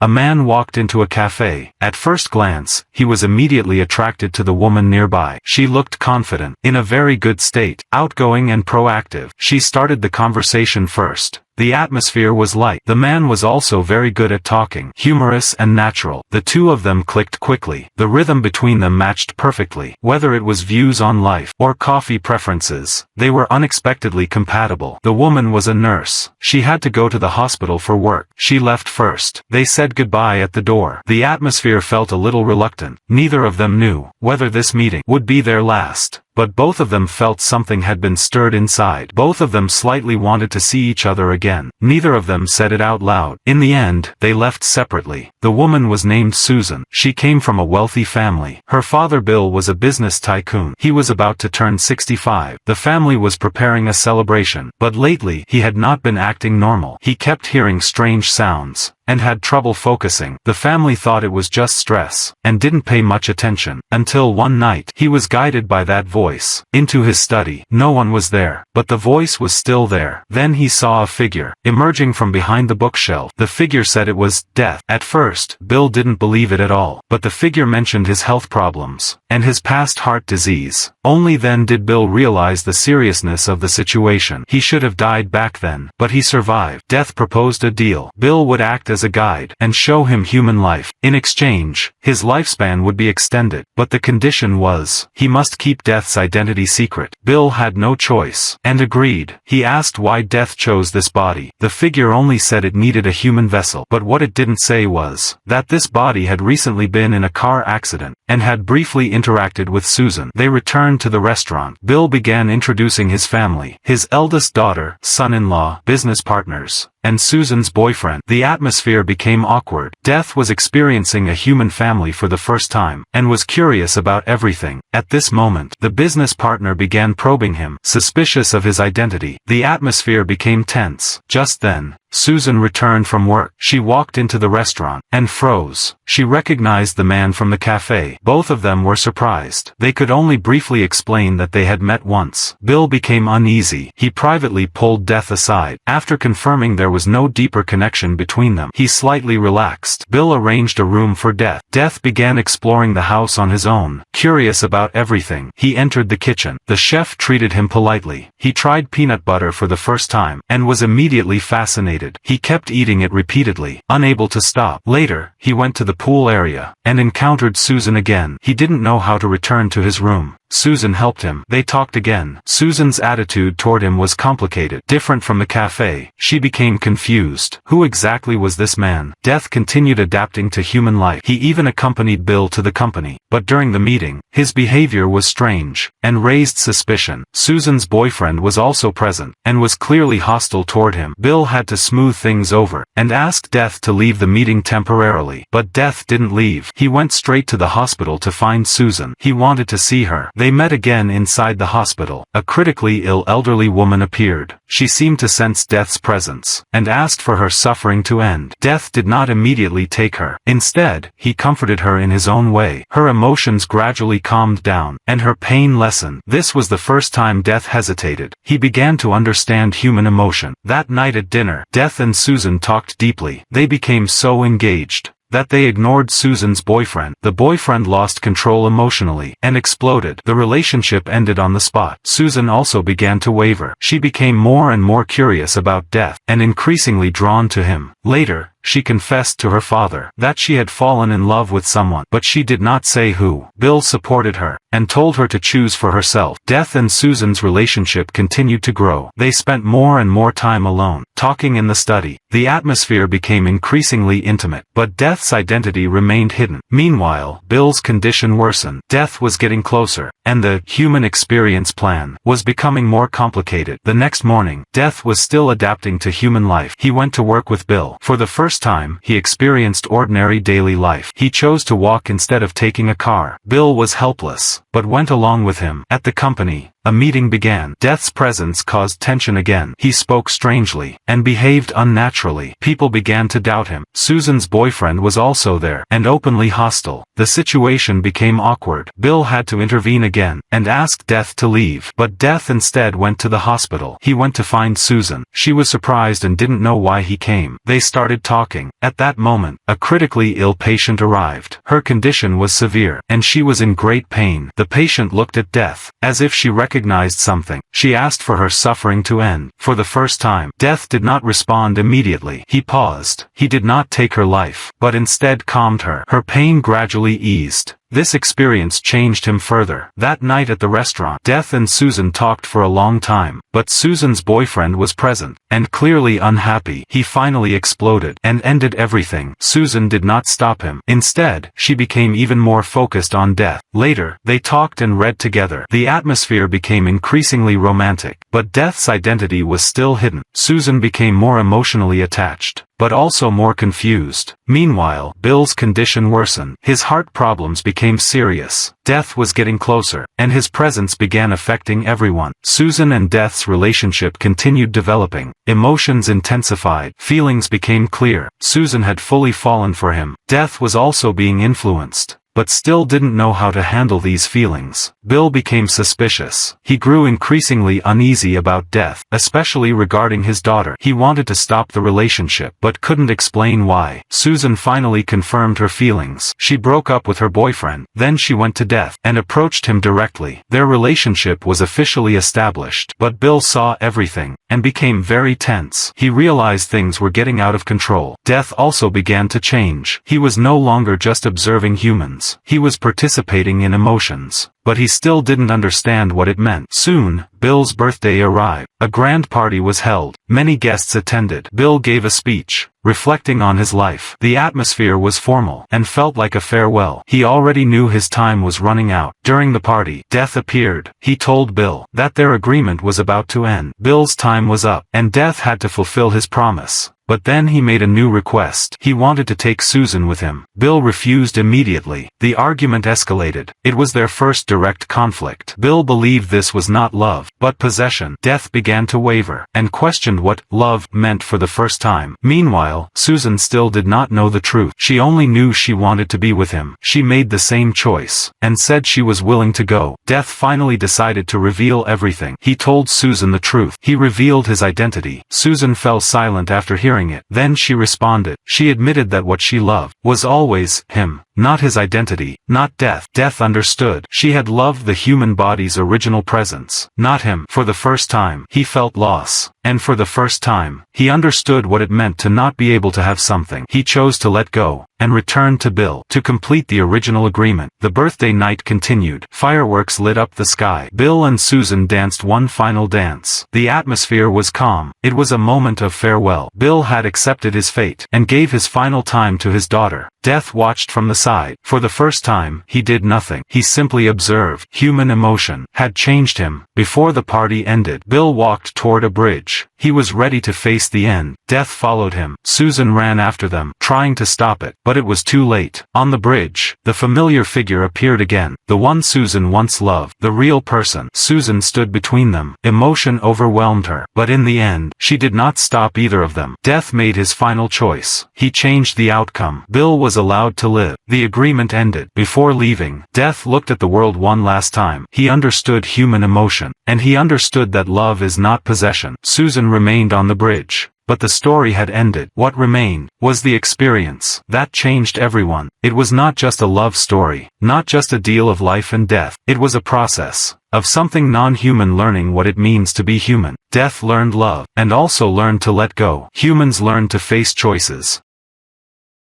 A man walked into a cafe. At first glance, he was immediately attracted to the woman nearby. She looked confident, in a very good state, outgoing and proactive. She started the conversation first. The atmosphere was light. The man was also very good at talking, humorous and natural. The two of them clicked quickly. The rhythm between them matched perfectly. Whether it was views on life or coffee preferences, they were unexpectedly compatible. The woman was a nurse. She had to go to the hospital for work. She left first. They said goodbye at the door. The atmosphere felt a little reluctant. Neither of them knew whether this meeting would be their last. But both of them felt something had been stirred inside. Both of them slightly wanted to see each other again. Neither of them said it out loud. In the end, they left separately. The woman was named Susan. She came from a wealthy family. Her father Bill was a business tycoon. He was about to turn 65. The family was preparing a celebration. But lately, he had not been acting normal. He kept hearing strange sounds and had trouble focusing. The family thought it was just stress, and didn't pay much attention, until one night, he was guided by that voice into his study. No one was there, but the voice was still there. Then he saw a figure emerging from behind the bookshelf. The figure said it was Death. At first, Bill didn't believe it at all, but the figure mentioned his health problems and his past heart disease. Only then did Bill realize the seriousness of the situation. He should have died back then, but he survived. Death proposed a deal. Bill would act as a guide and show him human life. In exchange, his lifespan would be extended, but the condition was, he must keep Death's identity secret. Bill had no choice, and agreed. He asked why Death chose this body. The figure only said it needed a human vessel, but what it didn't say was that this body had recently been in a car accident, and had briefly interacted with Susan. They returned to the restaurant. Bill began introducing his family, his eldest daughter, son-in-law, business partners, and Susan's boyfriend. The atmosphere became awkward. Death was experiencing a human family for the first time, and was curious about everything. At this moment, the business partner began probing him, suspicious of his identity. The atmosphere became tense. Just then, Susan returned from work. She walked into the restaurant, and froze. She recognized the man from the cafe. Both of them were surprised. They could only briefly explain that they had met once. Bill became uneasy. He privately pulled Death aside. After confirming there was no deeper connection between them, he slightly relaxed. Bill arranged a room for Death. Death began exploring the house on his own, curious about everything. He entered the kitchen. The chef treated him politely. He tried peanut butter for the first time, and was immediately fascinated. He kept eating it repeatedly, unable to stop. Later, he went to the pool area, and encountered Susan again. He didn't know how to return to his room. Susan helped him. They talked again. Susan's attitude toward him was complicated, different from the cafe. She became confused. Who exactly was this man? Death continued adapting to human life. He even accompanied Bill to the company. But during the meeting, his behavior was strange, and raised suspicion. Susan's boyfriend was also present, and was clearly hostile toward him. Bill had to smooth things over, and asked Death to leave the meeting temporarily. But Death didn't leave. He went straight to the hospital to find Susan. He wanted to see her. They met again inside the hospital. A critically ill elderly woman appeared. She seemed to sense Death's presence, and asked for her suffering to end. Death did not immediately take her. Instead, he comforted her in his own way. Her emotions gradually calmed down, and her pain lessened. This was the first time Death hesitated. He began to understand human emotion. That night at dinner, Death and Susan talked deeply. They became so engaged that they ignored Susan's boyfriend. The boyfriend lost control emotionally, and exploded. The relationship ended on the spot. Susan also began to waver. She became more and more curious about Death, and increasingly drawn to him. Later, she confessed to her father that she had fallen in love with someone, but she did not say who. Bill supported her, and told her to choose for herself. Death and Susan's relationship continued to grow. They spent more and more time alone, talking in the study. The atmosphere became increasingly intimate, but Death's identity remained hidden. Meanwhile, Bill's condition worsened. Death was getting closer, and the human experience plan was becoming more complicated. The next morning, Death was still adapting to human life. He went to work with Bill. For the first time, he experienced ordinary daily life. He chose to walk instead of taking a car. Bill was helpless, but went along with him. At the company, A meeting began. Death's presence caused tension again. He spoke strangely, and behaved unnaturally. People began to doubt him. Susan's boyfriend was also there, and openly hostile. The situation became awkward. Bill had to intervene again, and ask Death to leave. But Death instead went to the hospital. He went to find Susan. She was surprised and didn't know why he came. They started talking. At that moment, a critically ill patient arrived. Her condition was severe, and she was in great pain. The patient looked at Death, as if she recognized something. She asked for her suffering to end. For the first time, Death did not respond immediately. He paused. He did not take her life, but instead calmed her. Her pain gradually eased. This experience changed him further. That night at the restaurant, Death and Susan talked for a long time, but Susan's boyfriend was present, and clearly unhappy. He finally exploded, and ended everything. Susan did not stop him. Instead, she became even more focused on Death. Later, they talked and read together. The atmosphere became increasingly romantic, but Death's identity was still hidden. Susan became more emotionally attached, but also more confused. Meanwhile, Bill's condition worsened. His heart problems became serious. Death was getting closer, and his presence began affecting everyone. Susan and Death's relationship continued developing. Emotions intensified. Feelings became clear. Susan had fully fallen for him. Death was also being influenced, but still didn't know how to handle these feelings. Bill became suspicious. He grew increasingly uneasy about Death, especially regarding his daughter. He wanted to stop the relationship, but couldn't explain why. Susan finally confirmed her feelings. She broke up with her boyfriend. Then she went to Death, and approached him directly. Their relationship was officially established, but Bill saw everything, and became very tense. He realized things were getting out of control. Death also began to change. He was no longer just observing humans. He was participating in emotions, but he still didn't understand what it meant. Soon, Bill's birthday arrived. A grand party was held. Many guests attended. Bill gave a speech, reflecting on his life. The atmosphere was formal, and felt like a farewell. He already knew his time was running out. During the party, Death appeared. He told Bill that their agreement was about to end. Bill's time was up, and Death had to fulfill his promise. But then he made a new request. He wanted to take Susan with him. Bill refused immediately. The argument escalated. It was their first direct conflict. Bill believed this was not love, but possession. Death began to waver, and questioned what love meant for the first time. Meanwhile, Susan still did not know the truth. She only knew she wanted to be with him. She made the same choice, and said she was willing to go. Death finally decided to reveal everything. He told Susan the truth. He revealed his identity. Susan fell silent after hearing it. Then she responded. She admitted that what she loved was always him, not his identity, not Death. Death understood. She had loved the human body's original presence, not him. For the first time, he felt loss. And for the first time, he understood what it meant to not be able to have something. He chose to let go, and returned to Bill, to complete the original agreement. The birthday night continued. Fireworks lit up the sky. Bill and Susan danced one final dance. The atmosphere was calm. It was a moment of farewell. Bill had accepted his fate, and gave his final time to his daughter. Death watched from the side. For the first time, he did nothing. He simply observed. Human emotion had changed him. Before the party ended, Bill walked toward a bridge. He was ready to face the end. Death followed him. Susan ran after them, trying to stop it, but it was too late. On the bridge, the familiar figure appeared again. The one Susan once loved. The real person. Susan stood between them. Emotion overwhelmed her, but in the end, she did not stop either of them. Death made his final choice. He changed the outcome. Bill was allowed to live. The agreement ended. Before leaving, Death looked at the world one last time. He understood human emotion, and he understood that love is not possession. Susan remained on the bridge, but the story had ended. What remained was the experience. That changed everyone. It was not just a love story, not just a deal of life and death. It was a process of something non-human learning what it means to be human. Death learned love, and also learned to let go. Humans learned to face choices,